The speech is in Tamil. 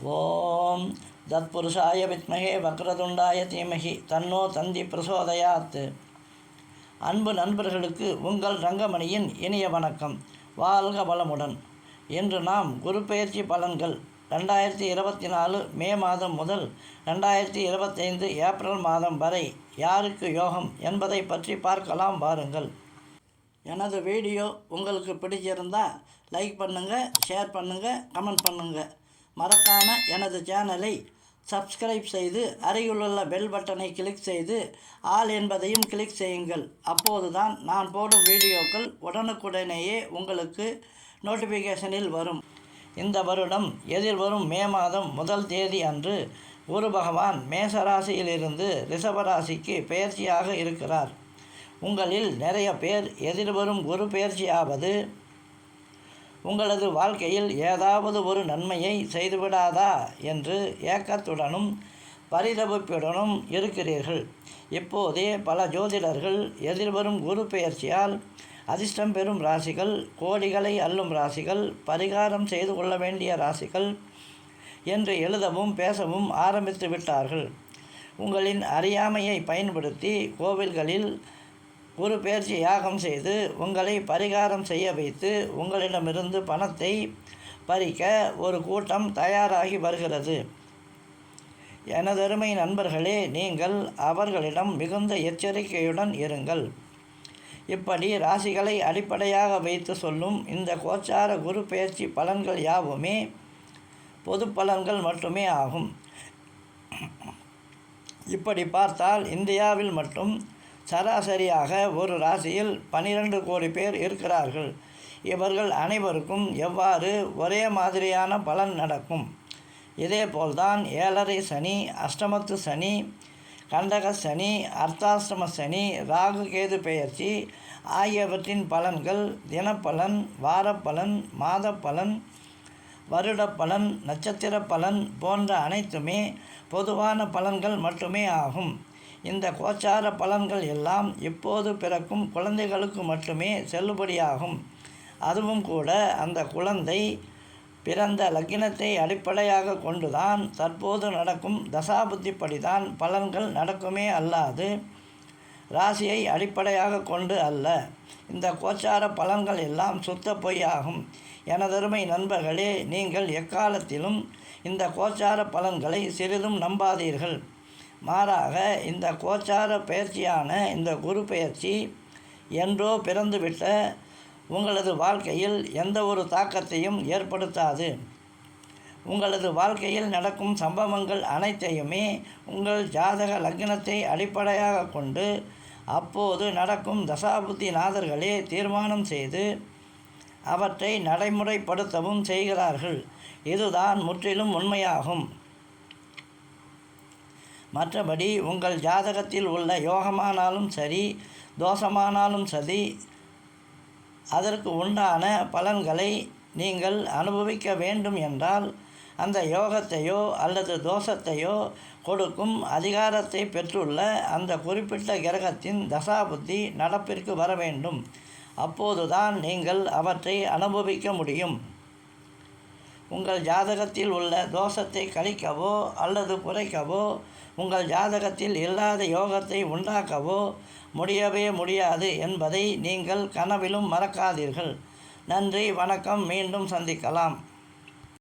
ஓம் தத்புருஷாய வித்மகே வக்ரதுண்டாய தீமகி தன்னோ தந்தி பிரசோதயாத். அன்பு நண்பர்களுக்கு உங்கள் ரங்கமணியின் இனிய வணக்கம். வாழ்க வளமுடன். இன்று நாம் குரு பெயர்ச்சி பலன்கள் 2024 மே மாதம் முதல் 2025 ஏப்ரல் மாதம் வரை யாருக்கு யோகம் என்பதை பற்றி பார்க்கலாம் வாருங்கள். எனது வீடியோ உங்களுக்கு பிடிச்சிருந்தால் லைக் பண்ணுங்கள், ஷேர் பண்ணுங்கள், கமெண்ட் பண்ணுங்கள். மறக்காமல் எனது சேனலை சப்ஸ்கிரைப் செய்து அருகிலுள்ள பெல் பட்டனை கிளிக் செய்து ஆல் என்பதையும் கிளிக் செய்யுங்கள். அப்போது தான் நான் போடும் வீடியோக்கள் உடனுக்குடனேயே உங்களுக்கு நோட்டிஃபிகேஷனில் வரும். இந்த வருடம் எதிர்வரும் மே மாதம் 1 தேதி அன்று குரு பகவான் மேசராசியிலிருந்து ரிஷபராசிக்கு பெயர்ச்சியாக இருக்கிறார். உங்களில் நிறைய பேர் எதிர்வரும் குரு பெயர்ச்சியாவது உங்களது வாழ்க்கையில் ஏதாவது ஒரு நன்மையை செய்துவிடாதா என்று ஏக்கத்துடனும் பரிதவிப்புடனும் இருக்கிறீர்கள். இப்போதே பல ஜோதிடர்கள் எதிர்வரும் குரு பெயர்ச்சியால் அதிர்ஷ்டம் பெறும் ராசிகள், கோடிகளை அள்ளும் ராசிகள், பரிகாரம் செய்து கொள்ள வேண்டிய ராசிகள் என்று எழுதவும் பேசவும் ஆரம்பித்து விட்டார்கள். உங்களின் அறியாமையை பயன்படுத்தி கோவில்களில் குரு பெயர்ச்சி யாகம் செய்து உங்களை பரிகாரம் செய்ய வைத்து உங்களிடமிருந்து பணத்தை பறிக்க ஒரு கூட்டம் தயாராகி வருகிறது. எனதருமை நண்பர்களே, நீங்கள் அவர்களிடம் மிகுந்த எச்சரிக்கையுடன் இருங்கள். இப்படி ராசிகளை அடிப்படையாக வைத்து சொல்லும் இந்த கோச்சார குரு பெயர்ச்சி பலன்கள் யாவுமே பொது பலன்கள் மட்டுமே ஆகும். இப்படி பார்த்தால் இந்தியாவில் மட்டும் சராசரியாக ஒரு ராசியில் 12 கோடி பேர் இருக்கிறார்கள். இவர்கள் அனைவருக்கும் எவ்வாறு ஒரே மாதிரியான பலன் நடக்கும்? இதேபோல்தான் 7.5 சனி, அஷ்டமத்து சனி, கண்டக சனி, அர்த்தாஷ்டம சனி, ராகு கேது பெயர்ச்சி ஆகியவற்றின் பலன்கள் தினப்பலன், வாரப்பலன், மாதப்பலன், வருடப்பலன், நட்சத்திர பலன் போன்ற அனைத்துமே பொதுவான பலன்கள் மட்டுமே ஆகும். இந்த கோச்சார பலன்கள் எல்லாம் இப்போது பிறக்கும் குழந்தைகளுக்கு மட்டுமே செல்லுபடியாகும். அதுவும் கூட அந்த குழந்தை பிறந்த லக்னத்தை அடிப்படையாக கொண்டுதான் தற்போது நடக்கும் தசாபுத்திப்படிதான் பலன்கள் நடக்குமே அல்லாது ராசியை அடிப்படையாக கொண்டு அல்ல. இந்த கோச்சார பலன்கள் எல்லாம் சுத்த பொய்யாகும். எனதருமை நண்பர்களே, நீங்கள் எக்காலத்திலும் இந்த கோச்சார பலன்களை சிறிதும் நம்பாதீர்கள். மாறாக இந்த கோச்சார பெயர்ச்சியான இந்த குரு பெயர்ச்சி என்றோ பிறந்துவிட்ட உங்களது வாழ்க்கையில் எந்த ஒரு தாக்கத்தையும் ஏற்படுத்தாது. உங்களது வாழ்க்கையில் நடக்கும் சம்பவங்கள் அனைத்தையுமே உங்கள் ஜாதக லக்னத்தை அடிப்படையாக கொண்டு அப்போது நடக்கும் தசாபுத்தி நாதர்களே தீர்மானம் செய்து அவற்றை நடைமுறைப்படுத்தவும் செய்கிறார்கள். இதுதான் முற்றிலும் உண்மையாகும். மற்றபடி உங்கள் ஜாதகத்தில் உள்ள யோகமானாலும் சரி, தோஷமானாலும் சரி, அதற்கு உண்டான பலன்களை நீங்கள் அனுபவிக்க வேண்டும் என்றால் அந்த யோகத்தையோ அல்லது தோஷத்தையோ கொடுக்கும் அதிகாரத்தை பெற்றுள்ள அந்த குறிப்பிட்ட கிரகத்தின் தசாபுத்தி நடப்பிற்கு வர வேண்டும். அப்போதுதான் நீங்கள் அவற்றை அனுபவிக்க முடியும். உங்கள் ஜாதகத்தில் உள்ள தோஷத்தை கழிக்கவோ அல்லது குறைக்கவோ, உங்கள் ஜாதகத்தில் இல்லாத யோகத்தை உண்டாக்கவோ முடியவே முடியாது என்பதை நீங்கள் கனவிலும் மறக்காதீர்கள். நன்றி, வணக்கம். மீண்டும் சந்திக்கலாம்.